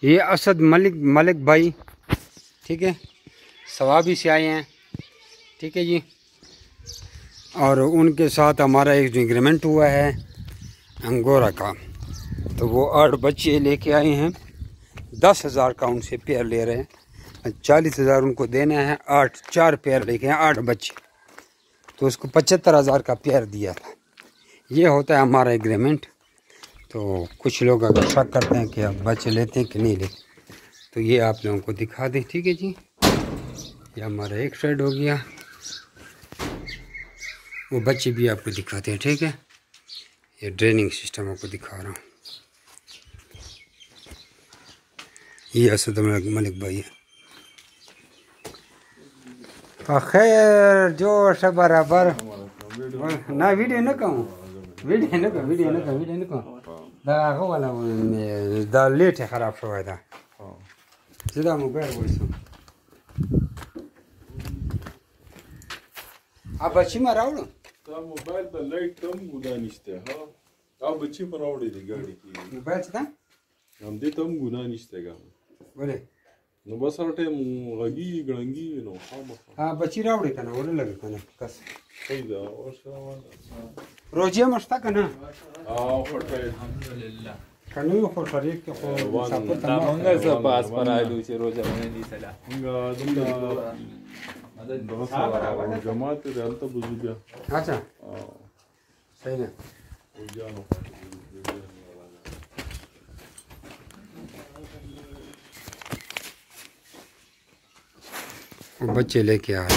ये असद मलिक भाई, ठीक है, सवाबी से आए हैं, ठीक है जी। और उनके साथ हमारा एक जो एग्रीमेंट हुआ है अंगोरा का, तो वो 8 बच्चे लेके आए हैं। 10,000 का उनसे पेयर ले रहे हैं, 40,000 उनको देना है। 4 पेयर लेके हैं, 8 बच्चे, तो उसको 75,000 का पेयर दिया था। ये होता है हमारा एग्रीमेंट। तो कुछ लोग अगर शक करते हैं कि अब बच्चे लेते हैं कि नहीं लेते, तो ये आप लोगों को दिखा दें, ठीक है जी। ये हमारा एक साइड हो गया, वो बच्चे भी आपको दिखाते हैं, ठीक है। ये ड्रेनिंग सिस्टम आपको दिखा रहा हूँ। ये असद मलिक भाई है। खैर जो सब बराबर ना वीडियो न कहूँ, वीडियो न कहूँ दाखो वाला दा लेट है खराब शो था सीधा मोबाइल वैसे आप बच्ची में रावड़ तो मोबाइल पर लाइट कम गुना निश्ते हाँ आप बच्ची पर आवड़े दी गाड़ी की मोबाइल से था हम दे तम गुना निश्ते का बोले नो बस आटे लगी गड़ंगी नो हाँ बच्ची रावड़े का ना ओरे लगे कने कस सही दा और सामान रोजिया मस्ता कना होटल अल्हम्दुलिल्लाह कनु हो शरीर के हो सपोर्ट मंगल से पास पर आए दूसरे रोजा में नहीं सला इंगा दुंगा मदद जमात रे अंत बुजुर्ग अच्छा सही है जानो बच्चे लेके आए।